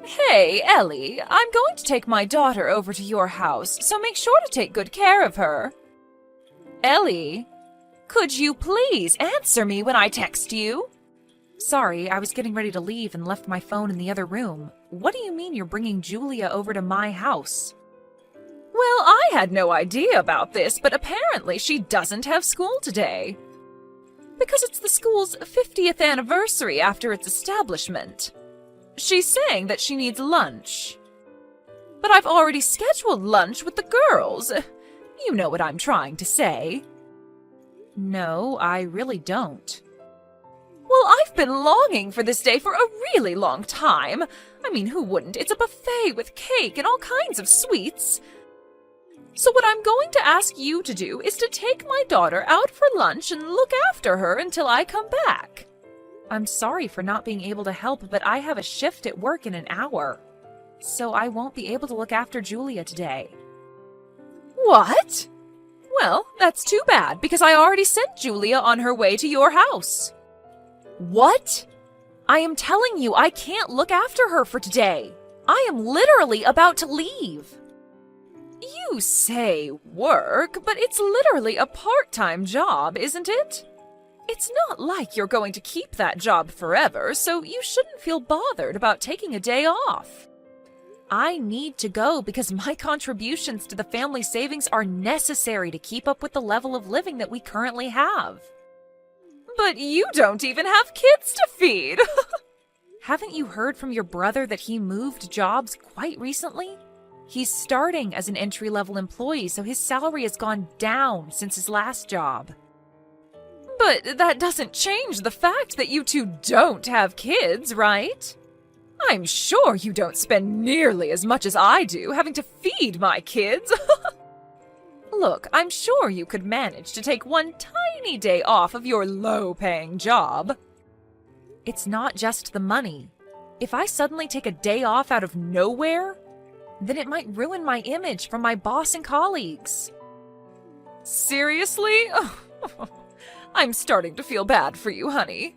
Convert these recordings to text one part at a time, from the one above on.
Hey, Ellie, I'm going to take my daughter over to your house, so make sure to take good care of her. Ellie, could you please answer me when I text you? Sorry, I was getting ready to leave and left my phone in the other room. What do you mean you're bringing Julia over to my house? Well, I had no idea about this, but apparently she doesn't have school today. Because it's the school's 50th anniversary after its establishment. She's saying that she needs lunch. But I've already scheduled lunch with the girls. You know what I'm trying to say. No, I really don't. Well, I've been longing for this day for a really long time. I mean, who wouldn't? It's a buffet with cake and all kinds of sweets. So what I'm going to ask you to do is to take my daughter out for lunch and look after her until I come back. I'm sorry for not being able to help, but I have a shift at work in an hour. So I won't be able to look after Julia today. What? Well, that's too bad, because I already sent Julia on her way to your house. What? I am telling you, I can't look after her for today. I am literally about to leave. You say work, but it's literally a part-time job, isn't it? It's not like you're going to keep that job forever, so you shouldn't feel bothered about taking a day off. I need to go because my contributions to the family savings are necessary to keep up with the level of living that we currently have. But you don't even have kids to feed! Haven't you heard from your brother that he moved jobs quite recently? He's starting as an entry-level employee, so his salary has gone down since his last job. But that doesn't change the fact that you two don't have kids, right? I'm sure you don't spend nearly as much as I do having to feed my kids. Look, I'm sure you could manage to take one tiny day off of your low-paying job. It's not just the money. If I suddenly take a day off out of nowhere, then it might ruin my image from my boss and colleagues. Seriously? I'm starting to feel bad for you, honey.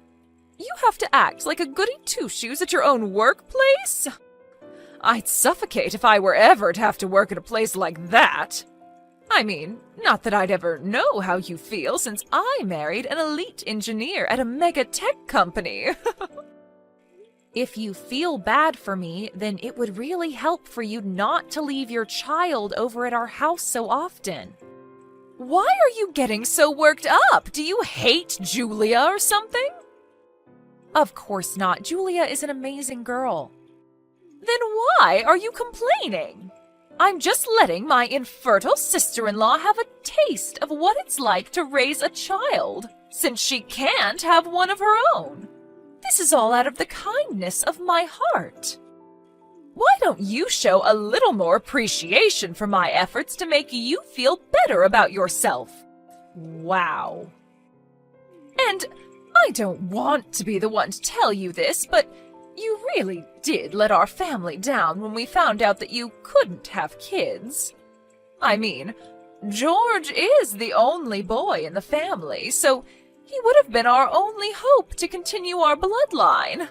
You have to act like a goody two-shoes at your own workplace? I'd suffocate if I were ever to have to work at a place like that. I mean, not that I'd ever know how you feel since I married an elite engineer at a mega tech company. If you feel bad for me, then it would really help for you not to leave your child over at our house so often. Why are you getting so worked up? Do you hate Julia or something? Of course not. Julia is an amazing girl. Then why are you complaining? I'm just letting my infertile sister-in-law have a taste of what it's like to raise a child, since she can't have one of her own. This is all out of the kindness of my heart. Why don't you show a little more appreciation for my efforts to make you feel better about yourself? Wow. And I don't want to be the one to tell you this, but you really did let our family down when we found out that you couldn't have kids. I mean, George is the only boy in the family, so he would have been our only hope to continue our bloodline.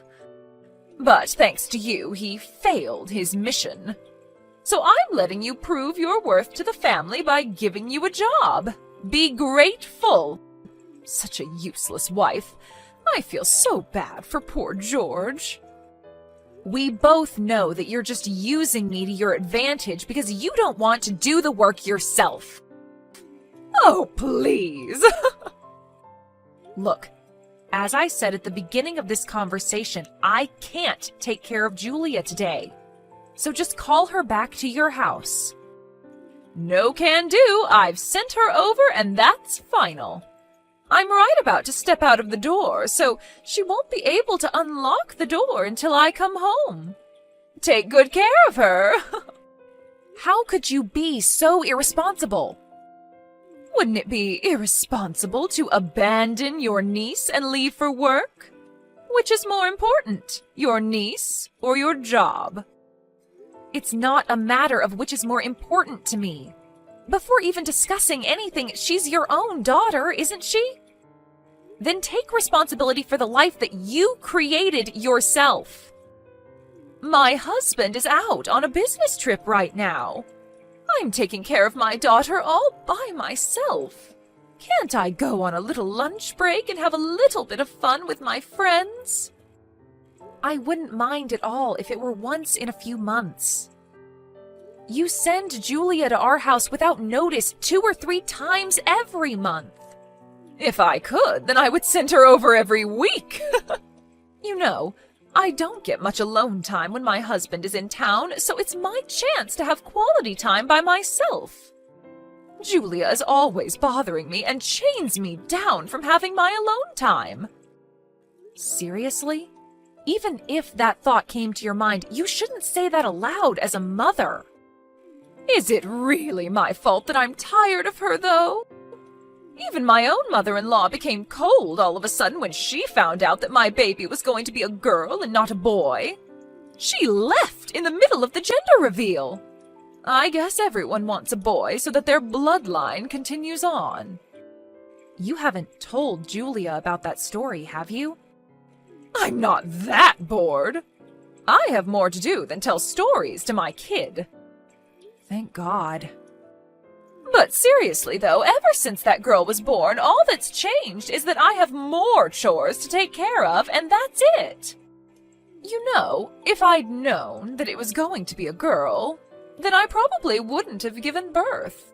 But thanks to you, he failed his mission. So I'm letting you prove your worth to the family by giving you a job. Be grateful. Such a useless wife. I feel so bad for poor George. We both know that you're just using me to your advantage because you don't want to do the work yourself. Oh, please. Look, as I said at the beginning of this conversation, I can't take care of Julia today. So just call her back to your house. No can do. I've sent her over and that's final. I'm right about to step out of the door, so she won't be able to unlock the door until I come home. Take good care of her. How could you be so irresponsible? Wouldn't it be irresponsible to abandon your niece and leave for work? Which is more important, your niece or your job? It's not a matter of which is more important to me. Before even discussing anything, she's your own daughter, isn't she? Then take responsibility for the life that you created yourself. My husband is out on a business trip right now. I'm taking care of my daughter all by myself. Can't I go on a little lunch break and have a little bit of fun with my friends? I wouldn't mind at all if it were once in a few months. You send Julia to our house without notice 2 or 3 times every month. If I could, then I would send her over every week. You know, I don't get much alone time when my husband is in town, so it's my chance to have quality time by myself. Julia is always bothering me and chains me down from having my alone time. Seriously? Even if that thought came to your mind, you shouldn't say that aloud as a mother. Is it really my fault that I'm tired of her, though? Even my own mother-in-law became cold all of a sudden when she found out that my baby was going to be a girl and not a boy. She left in the middle of the gender reveal. I guess everyone wants a boy so that their bloodline continues on. You haven't told Julia about that story, have you? I'm not that bored. I have more to do than tell stories to my kid. Thank God. But seriously, though, ever since that girl was born, all that's changed is that I have more chores to take care of, and that's it. You know, if I'd known that it was going to be a girl, then I probably wouldn't have given birth.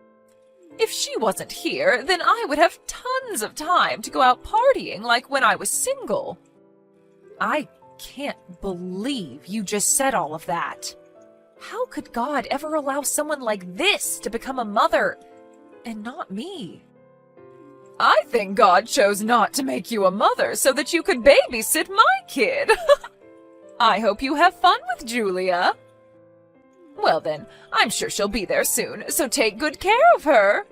If she wasn't here, then I would have tons of time to go out partying like when I was single. I can't believe you just said all of that. How could God ever allow someone like this to become a mother, and not me? I think God chose not to make you a mother so that you could babysit my kid. I hope you have fun with Julia. Well then, I'm sure she'll be there soon, so take good care of her.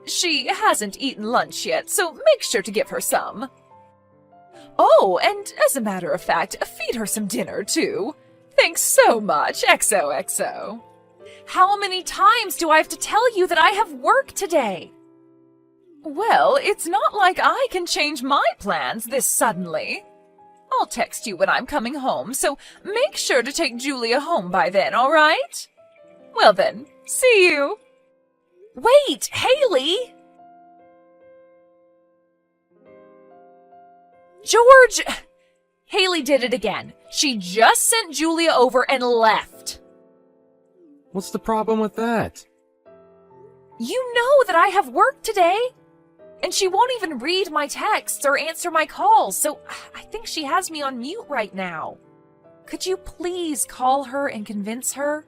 She hasn't eaten lunch yet, so make sure to give her some. Oh, and as a matter of fact, feed her some dinner, too. Thanks so much, XOXO. How many times do I have to tell you that I have work today? Well, it's not like I can change my plans this suddenly. I'll text you when I'm coming home, so make sure to take Julia home by then, all right? Well then, see you. Wait, Haley! George! Haley did it again. She just sent Julia over and left. What's the problem with that? You know that I have work today. And she won't even read my texts or answer my calls, so I think she has me on mute right now. Could you please call her and convince her?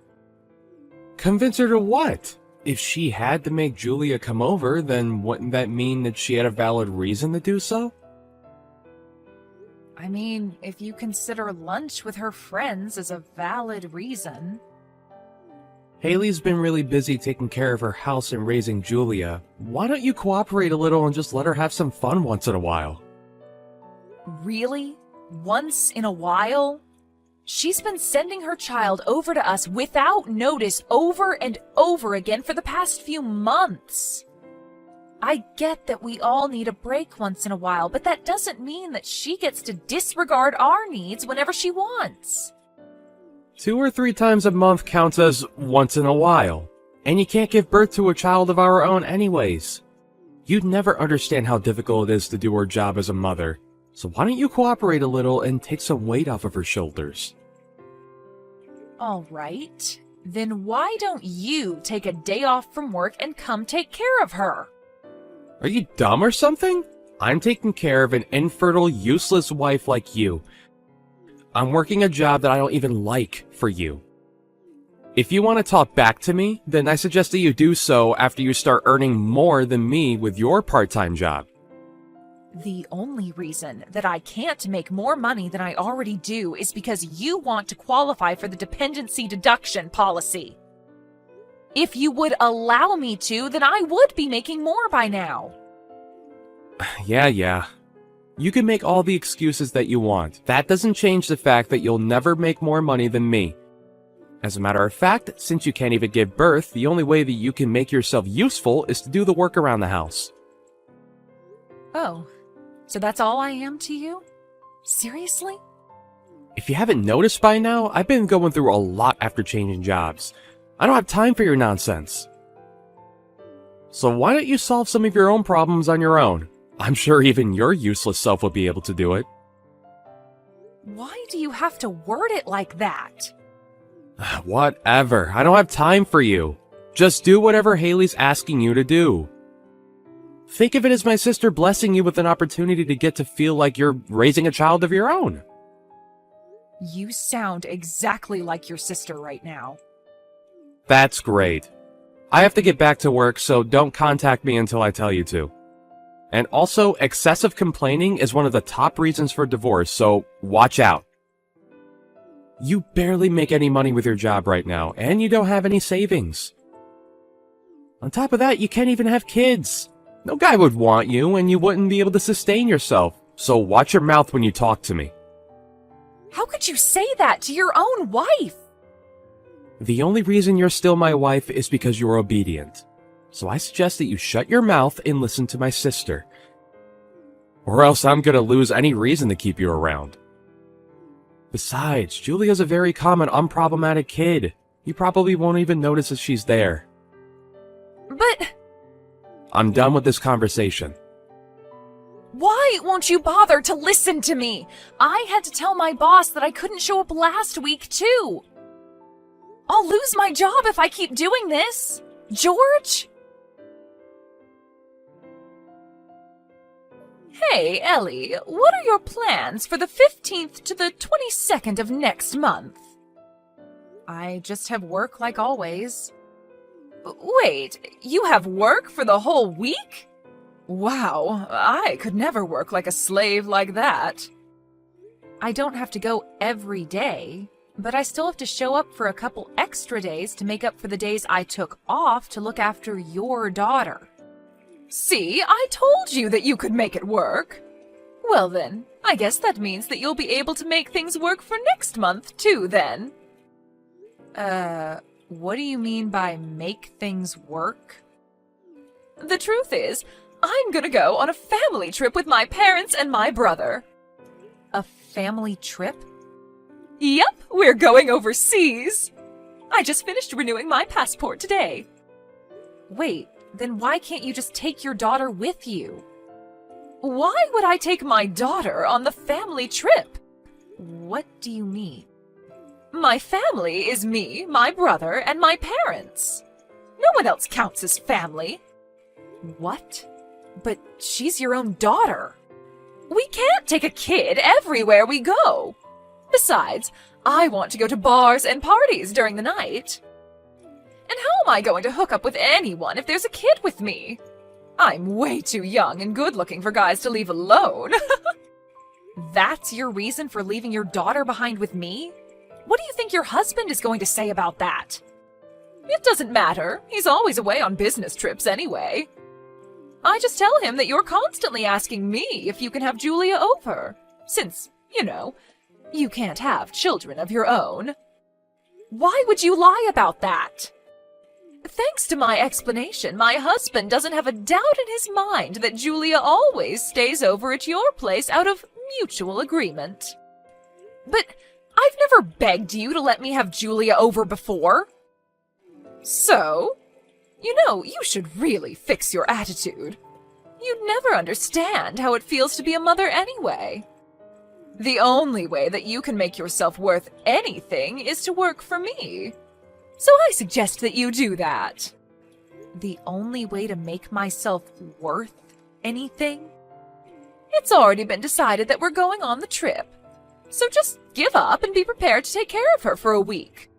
Convince her to what? If she had to make Julia come over, then wouldn't that mean that she had a valid reason to do so? I mean, if you consider lunch with her friends as a valid reason. Haley's been really busy taking care of her house and raising Julia. Why don't you cooperate a little and just let her have some fun once in a while? Really? Once in a while? She's been sending her child over to us without notice over and over again for the past few months. I get that we all need a break once in a while, but that doesn't mean that she gets to disregard our needs whenever she wants. 2 or 3 times a month counts as once in a while. And you can't give birth to a child of our own anyways. You'd never understand how difficult it is to do her job as a mother. So why don't you cooperate a little and take some weight off of her shoulders? All right. Then why don't you take a day off from work and come take care of her? Are you dumb or something? I'm taking care of an infertile, useless wife like you. I'm working a job that I don't even like for you. If you want to talk back to me, then I suggest that you do so after you start earning more than me with your part-time job. The only reason that I can't make more money than I already do is because you want to qualify for the dependency deduction policy. If you would allow me to, then I would be making more by now. Yeah. You can make all the excuses that you want. That doesn't change the fact that you'll never make more money than me. As a matter of fact, since you can't even give birth, the only way that you can make yourself useful is to do the work around the house. Oh, so that's all I am to you? Seriously? If you haven't noticed by now, I've been going through a lot after changing jobs. I don't have time for your nonsense. So why don't you solve some of your own problems on your own? I'm sure even your useless self would be able to do it. Why do you have to word it like that? Whatever, I don't have time for you. Just do whatever Haley's asking you to do. Think of it as my sister blessing you with an opportunity to get to feel like you're raising a child of your own. You sound exactly like your sister right now. That's great. I have to get back to work, so don't contact me until I tell you to. And also, excessive complaining is one of the top reasons for divorce, so watch out. You barely make any money with your job right now, and you don't have any savings. On top of that, you can't even have kids. No guy would want you, and you wouldn't be able to sustain yourself, so watch your mouth when you talk to me. How could you say that to your own wife? The only reason you're still my wife is because you're obedient. So I suggest that you shut your mouth and listen to my sister. Or else I'm gonna lose any reason to keep you around. Besides, Julia's a very calm and unproblematic kid. You probably won't even notice that she's there. But... I'm done with this conversation. Why won't you bother to listen to me? I had to tell my boss that I couldn't show up last week, too. I'll lose my job if I keep doing this. George? Hey, Ellie, what are your plans for the 15th to the 22nd of next month? I just have work like always. Wait, you have work for the whole week? Wow, I could never work like a slave like that. I don't have to go every day, but I still have to show up for a couple extra days to make up for the days I took off to look after your daughter. See, I told you that you could make it work. Well then, I guess that means that you'll be able to make things work for next month too, then. What do you mean by make things work? The truth is, I'm gonna go on a family trip with my parents and my brother. A family trip? Yep, we're going overseas. I just finished renewing my passport today. Wait, then why can't you just take your daughter with you? Why would I take my daughter on the family trip? What do you mean? My family is me, my brother, and my parents. No one else counts as family. What? But she's your own daughter. We can't take a kid everywhere we go. Besides, I want to go to bars and parties during the night. And how am I going to hook up with anyone if there's a kid with me? I'm way too young and good-looking for guys to leave alone. That's your reason for leaving your daughter behind with me? What do you think your husband is going to say about that? It doesn't matter. He's always away on business trips anyway. I just tell him that you're constantly asking me if you can have Julia over, since, you know, you can't have children of your own. Why would you lie about that? Thanks to my explanation, my husband doesn't have a doubt in his mind that Julia always stays over at your place out of mutual agreement. But I've never begged you to let me have Julia over before. So, you know, you should really fix your attitude. You'd never understand how it feels to be a mother anyway. The only way that you can make yourself worth anything is to work for me. So I suggest that you do that. The only way to make myself worth anything? It's already been decided that we're going on the trip. So just give up and be prepared to take care of her for a week.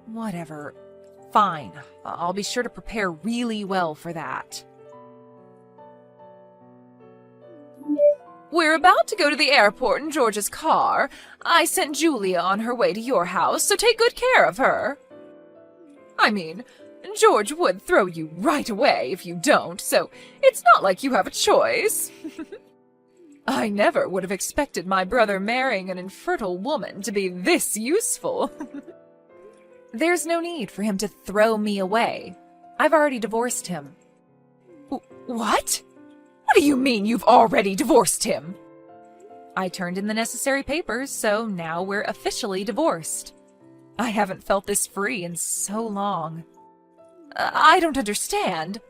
Whatever. Fine. I'll be sure to prepare really well for that. We're about to go to the airport in George's car. I sent Julia on her way to your house, so take good care of her. I mean, George would throw you right away if you don't, so it's not like you have a choice. I never would have expected my brother marrying an infertile woman to be this useful. There's no need for him to throw me away. I've already divorced him. What? What do you mean you've already divorced him? I turned in the necessary papers, so now we're officially divorced. I haven't felt this free in so long. I don't understand.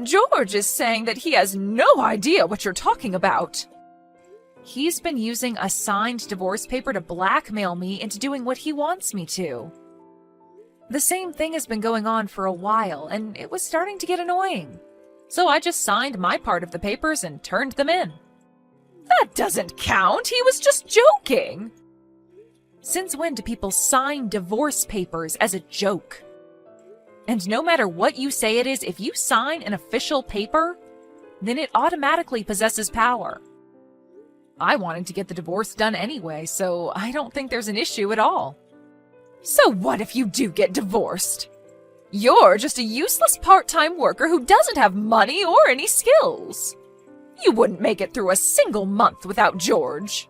George is saying that he has no idea what you're talking about. He's been using a signed divorce paper to blackmail me into doing what he wants me to. The same thing has been going on for a while, and it was starting to get annoying. So I just signed my part of the papers and turned them in. That doesn't count. He was just joking. Since when do people sign divorce papers as a joke? And no matter what you say it is, if you sign an official paper, then it automatically possesses power. I wanted to get the divorce done anyway, so I don't think there's an issue at all. So what if you do get divorced? You're just a useless part-time worker who doesn't have money or any skills. You wouldn't make it through a single month without George.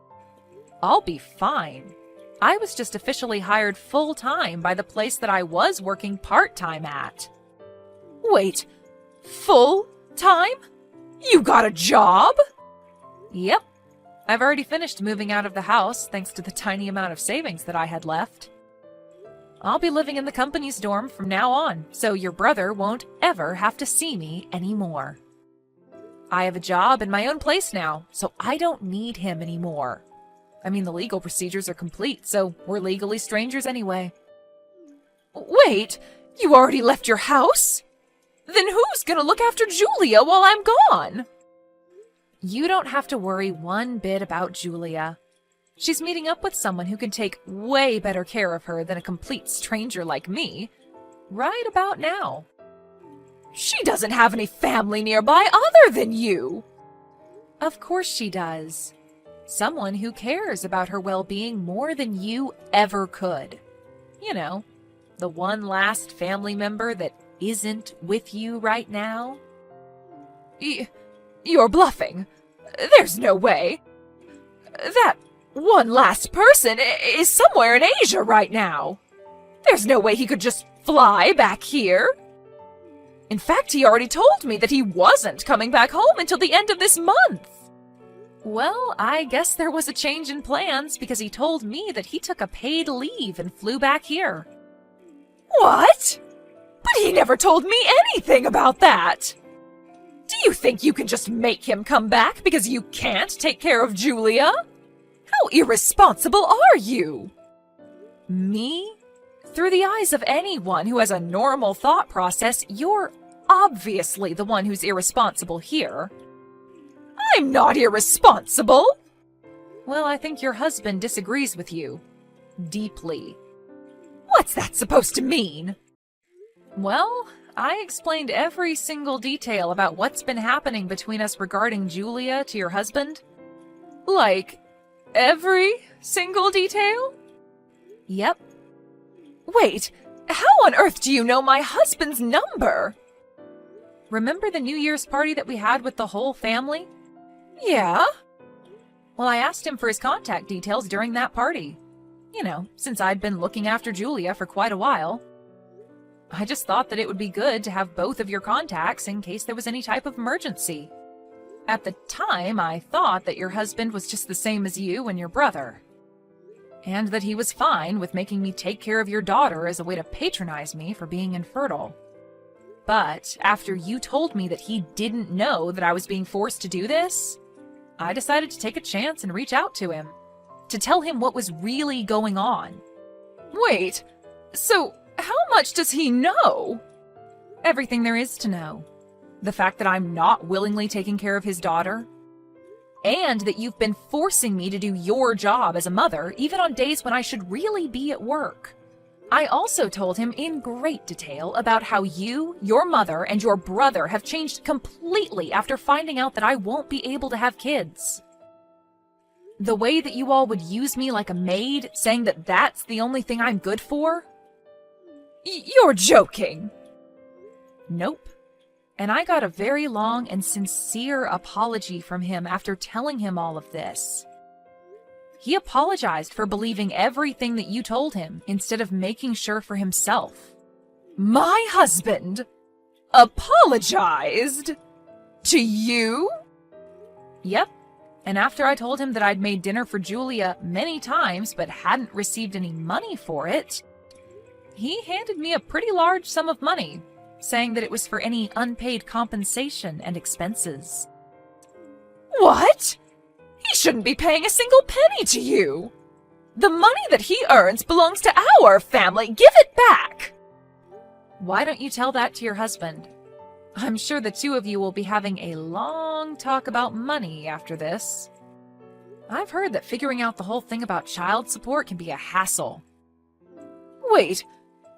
I'll be fine. I was just officially hired full-time by the place that I was working part-time at. Wait, full-time? You got a job? Yep. I've already finished moving out of the house thanks to the tiny amount of savings that I had left. I'll be living in the company's dorm from now on, so your brother won't ever have to see me anymore. I have a job in my own place now, so I don't need him anymore. I mean, the legal procedures are complete, so we're legally strangers anyway. Wait, you already left your house? Then who's gonna look after Julia while I'm gone? You don't have to worry one bit about Julia. She's meeting up with someone who can take way better care of her than a complete stranger like me, right about now. She doesn't have any family nearby other than you. Of course she does. Someone who cares about her well-being more than you ever could. You know, the one last family member that isn't with you right now. You're bluffing. There's no way. That one last person is somewhere in Asia right now. There's no way he could just fly back here. In fact, he already told me that he wasn't coming back home until the end of this month. Well, I guess there was a change in plans because he told me that he took a paid leave and flew back here. What? But he never told me anything about that. Do you think you can just make him come back because you can't take care of Julia? How irresponsible are you? Me? Through the eyes of anyone who has a normal thought process, you're obviously the one who's irresponsible here. I'm not irresponsible. Well, I think your husband disagrees with you. Deeply. What's that supposed to mean? Well, I explained every single detail about what's been happening between us regarding Julia to your husband. Like, every single detail? Yep. Wait, how on earth do you know my husband's number? Remember the New Year's party that we had with the whole family? Yeah. Well, I asked him for his contact details during that party. You know, since I'd been looking after Julia for quite a while. I just thought that it would be good to have both of your contacts in case there was any type of emergency. At the time, I thought that your husband was just the same as you and your brother. And that he was fine with making me take care of your daughter as a way to patronize me for being infertile. But after you told me that he didn't know that I was being forced to do this, I decided to take a chance and reach out to him, to tell him what was really going on. Wait, so how much does he know? Everything there is to know. The fact that I'm not willingly taking care of his daughter, and that you've been forcing me to do your job as a mother, even on days when I should really be at work. I also told him in great detail about how you, your mother, and your brother have changed completely after finding out that I won't be able to have kids. The way that you all would use me like a maid, saying that that's the only thing I'm good for? You're joking. Nope. And I got a very long and sincere apology from him after telling him all of this. He apologized for believing everything that you told him instead of making sure for himself. My husband apologized to you? Yep. And after I told him that I'd made dinner for Julia many times but hadn't received any money for it, he handed me a pretty large sum of money, saying that it was for any unpaid compensation and expenses. What? He shouldn't be paying a single penny to you. The money that he earns belongs to our family. Give it back. Why don't you tell that to your husband? I'm sure the two of you will be having a long talk about money after this. I've heard that figuring out the whole thing about child support can be a hassle. Wait,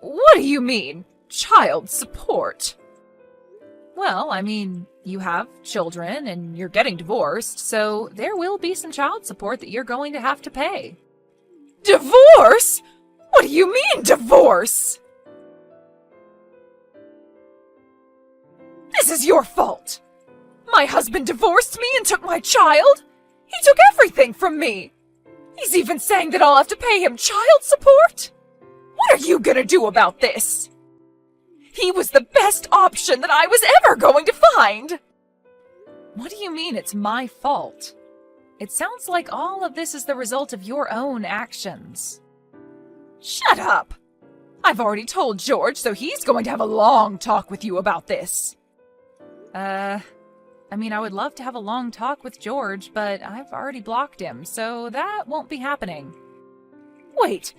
what do you mean, child support? Well, I mean, you have children and you're getting divorced, so there will be some child support that you're going to have to pay. Divorce? What do you mean, divorce? This is your fault. My husband divorced me and took my child. He took everything from me. He's even saying that I'll have to pay him child support. What are you gonna do about this? He was the best option that I was ever going to find. What do you mean it's my fault? It sounds like all of this is the result of your own actions. Shut up. I've already told George, so he's going to have a long talk with you about this. I mean, I would love to have a long talk with George, but I've already blocked him, so that won't be happening. Wait,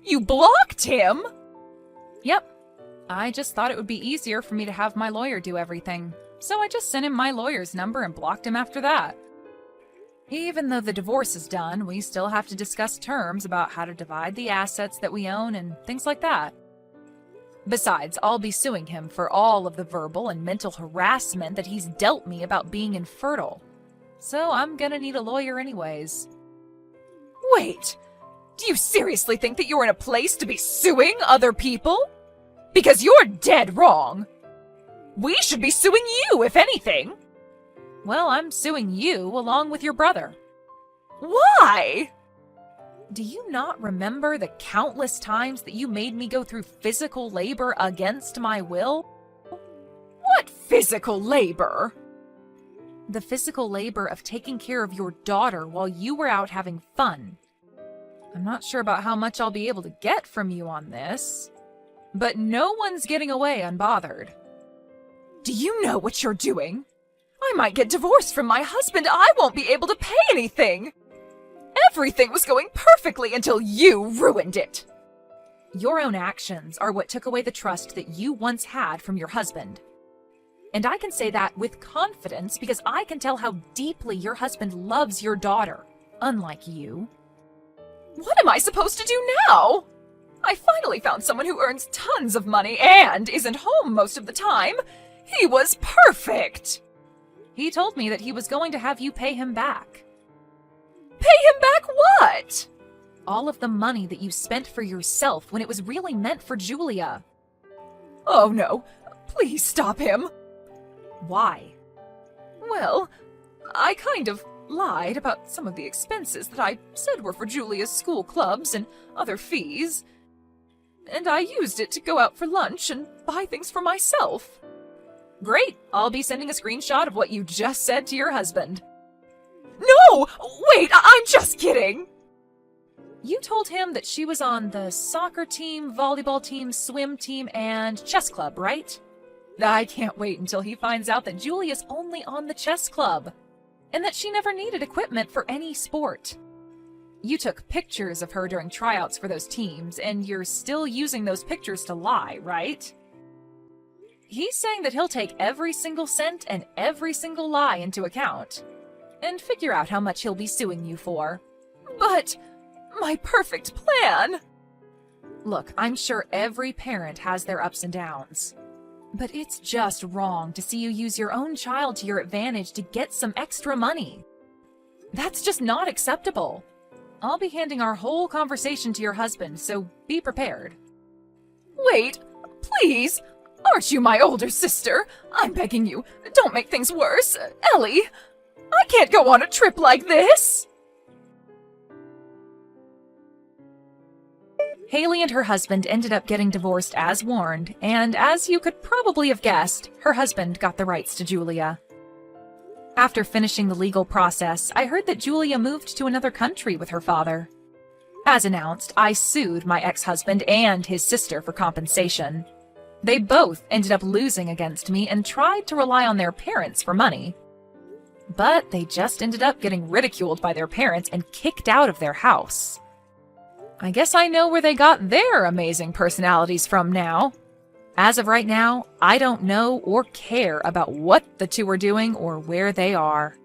you blocked him? Yep. I just thought it would be easier for me to have my lawyer do everything, so I just sent him my lawyer's number and blocked him after that. Even though the divorce is done, we still have to discuss terms about how to divide the assets that we own and things like that. Besides, I'll be suing him for all of the verbal and mental harassment that he's dealt me about being infertile. So I'm gonna need a lawyer anyways. Wait, do you seriously think that you're in a place to be suing other people? Because you're dead wrong. We should be suing you, if anything. Well, I'm suing you along with your brother. Why? Do you not remember the countless times that you made me go through physical labor against my will? What physical labor? The physical labor of taking care of your daughter while you were out having fun. I'm not sure about how much I'll be able to get from you on this, but no one's getting away unbothered. Do you know what you're doing? I might get divorced from my husband. I won't be able to pay anything. Everything was going perfectly until you ruined it. Your own actions are what took away the trust that you once had from your husband. And I can say that with confidence because I can tell how deeply your husband loves your daughter, unlike you. What am I supposed to do now? I finally found someone who earns tons of money and isn't home most of the time. He was perfect. He told me that he was going to have you pay him back. Pay him back what? All of the money that you spent for yourself when it was really meant for Julia. Oh no, please stop him. Why? Well, I kind of lied about some of the expenses that I said were for Julia's school clubs and other fees. And I used it to go out for lunch and buy things for myself. Great, I'll be sending a screenshot of what you just said to your husband. No! Wait, I'm just kidding! You told him that she was on the soccer team, volleyball team, swim team, and chess club, right? I can't wait until he finds out that Julia's only on the chess club, and that she never needed equipment for any sport. You took pictures of her during tryouts for those teams, and you're still using those pictures to lie, right? He's saying that he'll take every single cent and every single lie into account, and figure out how much he'll be suing you for. But my perfect plan! Look, I'm sure every parent has their ups and downs. But it's just wrong to see you use your own child to your advantage to get some extra money. That's just not acceptable. I'll be handing our whole conversation to your husband, so be prepared. Wait, please! Aren't you my older sister? I'm begging you, don't make things worse. Ellie, I can't go on a trip like this! Haley and her husband ended up getting divorced as warned, and as you could probably have guessed, her husband got the rights to Julia. After finishing the legal process, I heard that Julia moved to another country with her father. As announced, I sued my ex-husband and his sister for compensation. They both ended up losing against me and tried to rely on their parents for money. But they just ended up getting ridiculed by their parents and kicked out of their house. I guess I know where they got their amazing personalities from now. As of right now, I don't know or care about what the two are doing or where they are.